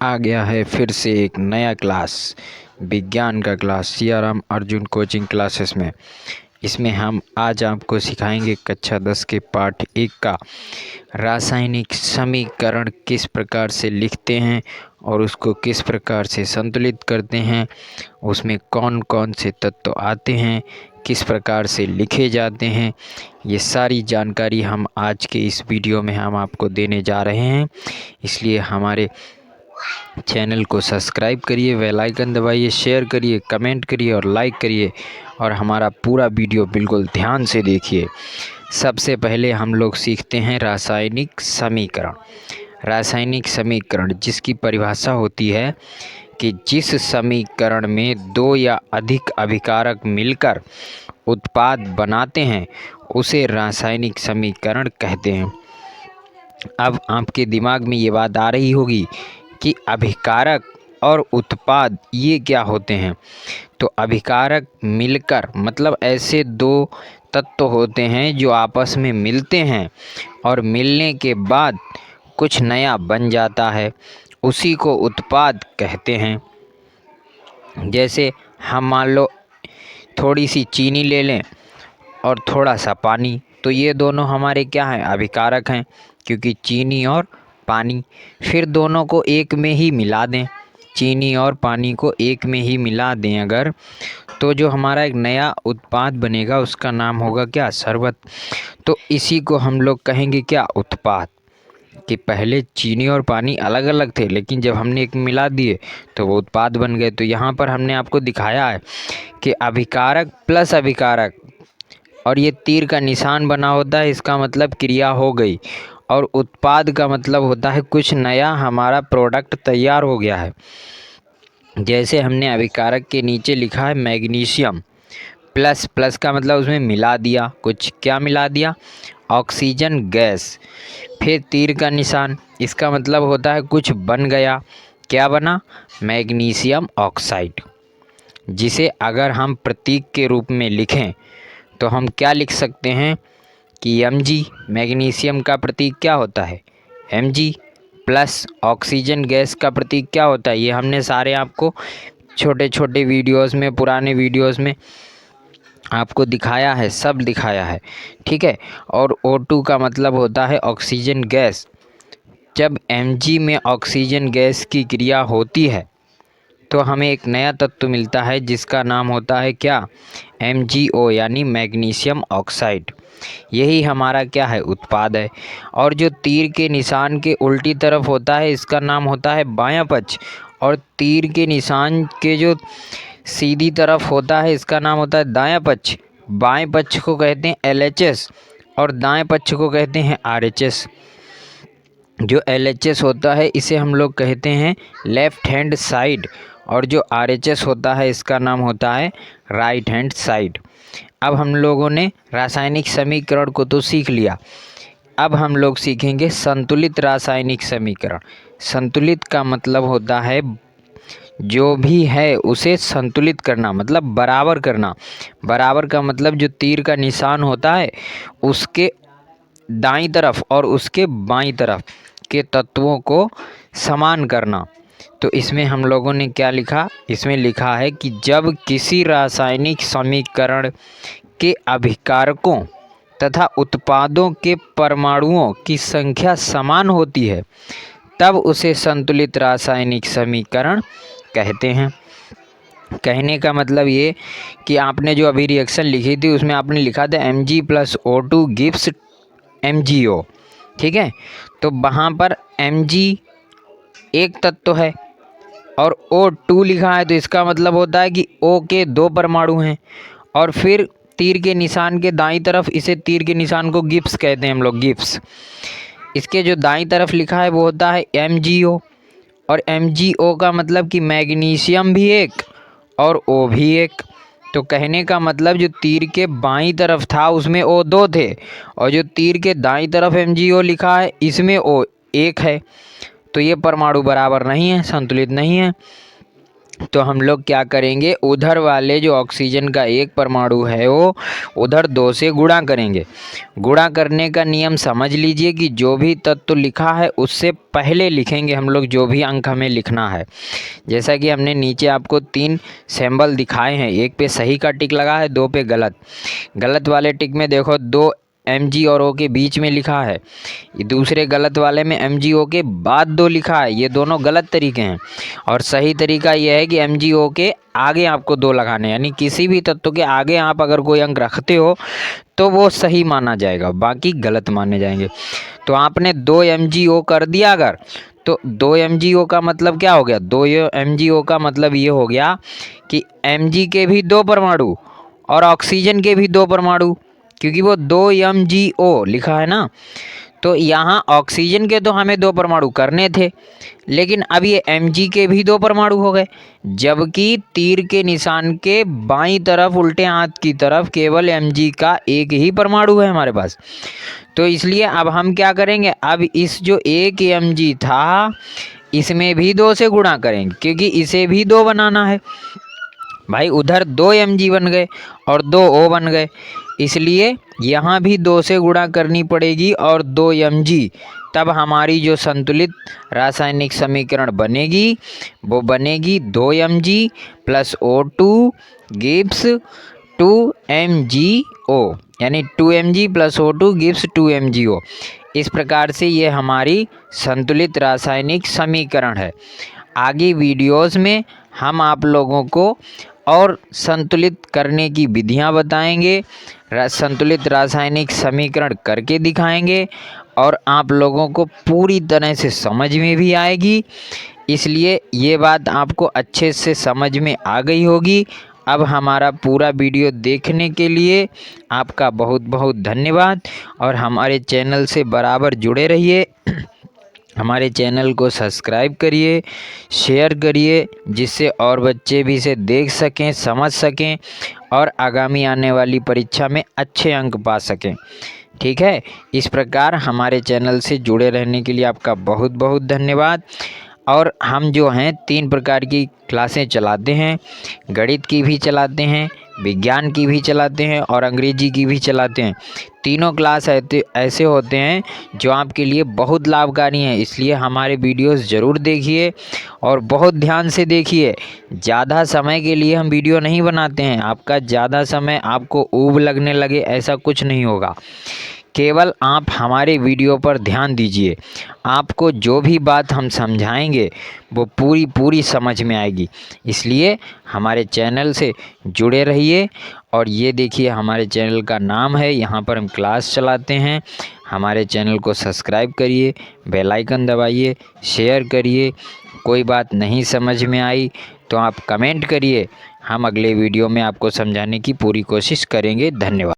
आ गया है फिर से एक नया क्लास, विज्ञान का class Siyaram Arjun coaching classes में। इसमें हम आज आपको सिखाएंगे कक्षा 10 के पाठ 1 का रासायनिक समीकरण किस प्रकार से लिखते हैं और उसको किस प्रकार से संतुलित करते हैं, उसमें कौन कौन से तत्व आते हैं, किस प्रकार से लिखे जाते हैं। ये सारी जानकारी हम आज के इस वीडियो में हम आपको देने जा रहे हैं। इसलिए हमारे चैनल को सब्सक्राइब करिए, बेल आइकन दबाइए, शेयर करिए, कमेंट करिए और लाइक करिए और हमारा पूरा वीडियो बिल्कुल ध्यान से देखिए। सबसे पहले हम लोग सीखते हैं रासायनिक समीकरण। रासायनिक समीकरण जिसकी परिभाषा होती है कि जिस समीकरण में दो या अधिक अभिकारक मिलकर उत्पाद बनाते हैं उसे रासायनिक समीकरण कहते हैं। अब आपके दिमाग में ये बात आ रही होगी कि अभिकारक और उत्पाद ये क्या होते हैं। तो अभिकारक मिलकर मतलब ऐसे दो तत्व होते हैं जो आपस में मिलते हैं और मिलने के बाद कुछ नया बन जाता है, उसी को उत्पाद कहते हैं। जैसे हम मान लो थोड़ी सी चीनी ले लें और थोड़ा सा पानी, तो ये दोनों हमारे क्या हैं, अभिकारक हैं, क्योंकि चीनी और पानी। फिर दोनों को एक में ही मिला दें, चीनी और पानी को एक में ही मिला दें अगर, तो जो हमारा एक नया उत्पाद बनेगा उसका नाम होगा क्या, शरबत। तो इसी को हम लोग कहेंगे क्या, उत्पाद। कि पहले चीनी और पानी अलग अलग थे लेकिन जब हमने एक मिला दिए तो वो उत्पाद बन गए। तो यहाँ पर हमने आपको दिखाया है कि अभिकारक प्लस अभिकारक, और ये तीर का निशान बना होता है, इसका मतलब क्रिया हो गई, और उत्पाद का मतलब होता है कुछ नया हमारा प्रोडक्ट तैयार हो गया है। जैसे हमने अभिकारक के नीचे लिखा है मैग्नीशियम, प्लस प्लस का मतलब उसमें मिला दिया कुछ, क्या मिला दिया, ऑक्सीजन गैस। फिर तीर का निशान, इसका मतलब होता है कुछ बन गया, क्या बना, मैग्नीशियम ऑक्साइड। जिसे अगर हम प्रतीक के रूप में लिखें तो हम क्या लिख सकते हैं कि Mg, मैग्नीशियम का प्रतीक क्या होता है, Mg, प्लस ऑक्सीजन गैस का प्रतीक क्या होता है। ये हमने सारे आपको छोटे छोटे वीडियोस में, पुराने वीडियोस में आपको दिखाया है, सब दिखाया है, ठीक है। और O2 का मतलब होता है ऑक्सीजन गैस। जब Mg में ऑक्सीजन गैस की क्रिया होती है तो हमें एक नया तत्व मिलता है जिसका नाम होता है क्या, MgO यानी मैग्नीशियम ऑक्साइड। यही हमारा क्या है, उत्पाद है। और जो तीर के निशान के उल्टी तरफ होता है इसका नाम होता है बायां पक्ष, और तीर के निशान के जो सीधी तरफ होता है इसका नाम होता है दायां पक्ष। बाएं पक्ष को कहते हैं LHS और दाएं पक्ष को कहते हैं RHS। जो LHS होता है इसे हम लोग कहते हैं लेफ़्ट हैंड साइड, और जो RHS होता है इसका नाम होता है राइट हैंड साइड। अब हम लोगों ने रासायनिक समीकरण को तो सीख लिया, अब हम लोग सीखेंगे संतुलित रासायनिक समीकरण। संतुलित का मतलब होता है जो भी है उसे संतुलित करना, मतलब बराबर करना। बराबर का मतलब जो तीर का निशान होता है उसके दाईं तरफ और उसके बाईं तरफ के तत्वों को समान करना। तो इसमें हम लोगों ने क्या लिखा, इसमें लिखा है कि जब किसी रासायनिक समीकरण के अभिकारकों तथा उत्पादों के परमाणुओं की संख्या समान होती है तब उसे संतुलित रासायनिक समीकरण कहते हैं। कहने का मतलब ये कि आपने जो अभी रिएक्शन लिखी थी उसमें आपने लिखा था Mg plus O2 gives MgO, ठीक है। तो वहाँ पर Mg एक तत्व है और O2 लिखा है, तो इसका मतलब होता है कि O के दो परमाणु हैं। और फिर तीर के निशान के दाईं तरफ, इसे तीर के निशान को गिब्स कहते हैं हम लोग, गिब्स। इसके जो दाईं तरफ लिखा है वो होता है MgO, और MgO का मतलब कि मैग्नीशियम भी एक और O भी एक। तो कहने का मतलब जो तीर के बाईं तरफ था उसमें O दो थे, और जो तीर के दाईं तरफ MgO लिखा है इसमें O एक है। तो ये परमाणु बराबर नहीं है, संतुलित नहीं है। तो हम लोग क्या करेंगे, उधर वाले जो ऑक्सीजन का एक परमाणु है वो उधर 2 से गुणा करेंगे। गुणा करने का नियम समझ लीजिए कि जो भी तत्व लिखा है उससे पहले लिखेंगे हम लोग जो भी अंक हमें लिखना है। जैसा कि हमने नीचे आपको 3 सिंबल दिखाए हैं, एक पे सही का टिक लगा है, 2 पे गलत। गलत वाले टिक में देखो 2 Mg और O के बीच में लिखा है, दूसरे गलत वाले में MgO के बाद 2 लिखा है। ये दोनों गलत तरीके हैं और सही तरीका यह है कि MgO के आगे आपको 2 लगाने, यानी किसी भी तत्व के आगे आप अगर कोई अंक रखते हो तो वो सही माना जाएगा, बाकी गलत माने जाएंगे। तो आपने 2 MgO कर दिया अगर, तो 2 MgO का मतलब क्या हो गया, 2 MgO का मतलब ये हो गया कि Mg के भी 2 परमाणु और ऑक्सीजन के भी 2 परमाणु, क्योंकि वो 2 MgO लिखा है ना। तो यहाँ ऑक्सीजन के तो हमें 2 परमाणु करने थे, लेकिन अब ये Mg के भी 2 परमाणु हो गए, जबकि तीर के निशान के बाईं तरफ उल्टे हाथ की तरफ केवल Mg का एक ही परमाणु है हमारे पास। तो इसलिए अब हम क्या करेंगे, अब इस जो एक Mg था इसमें भी 2 से गुणा करेंगे, क्योंकि इसे भी 2 बनाना है भाई। उधर 2 Mg बन गए और 2 O बन गए, इसलिए यहाँ भी 2 से गुणा करनी पड़ेगी और 2 Mg। तब हमारी जो संतुलित रासायनिक समीकरण बनेगी वो बनेगी 2 Mg plus O2 gives 2 MgO, यानी 2 Mg plus O2 gives 2 MgO। इस प्रकार से ये हमारी संतुलित रासायनिक समीकरण है। आगे वीडियोस में हम आप लोगों को और संतुलित करने की विधियां बताएंगे, संतुलित रासायनिक समीकरण करके दिखाएंगे और आप लोगों को पूरी तरह से समझ में भी आएगी। इसलिए ये बात आपको अच्छे से समझ में आ गई होगी। अब हमारा पूरा वीडियो देखने के लिए आपका बहुत बहुत धन्यवाद और हमारे चैनल से बराबर जुड़े रहिए। हमारे चैनल को सब्सक्राइब करिए, शेयर करिए, जिससे और बच्चे भी इसे देख सकें, समझ सकें और आगामी आने वाली परीक्षा में अच्छे अंक पा सकें। ठीक है, इस प्रकार हमारे चैनल से जुड़े रहने के लिए आपका बहुत बहुत धन्यवाद। और हम जो हैं 3 प्रकार की क्लासें चलाते हैं, गणित की भी चलाते हैं, विज्ञान की भी चलाते हैं और अंग्रेजी की भी चलाते हैं। तीनों क्लास ऐसे होते हैं जो आपके लिए बहुत लाभकारी हैं, इसलिए हमारे वीडियोस ज़रूर देखिए और बहुत ध्यान से देखिए। ज़्यादा समय के लिए हम वीडियो नहीं बनाते हैं, आपका ज़्यादा समय आपको ऊब लगने लगे ऐसा कुछ नहीं होगा। केवल आप हमारे वीडियो पर ध्यान दीजिए, आपको जो भी बात हम समझाएंगे वो पूरी समझ में आएगी। इसलिए हमारे चैनल से जुड़े रहिए। और ये देखिए हमारे चैनल का नाम है, यहाँ पर हम क्लास चलाते हैं। हमारे चैनल को सब्सक्राइब करिए, बेल आइकन दबाइए, शेयर करिए। कोई बात नहीं समझ में आई तो आप कमेंट करिए, हम अगले वीडियो में आपको समझाने की पूरी कोशिश करेंगे। धन्यवाद।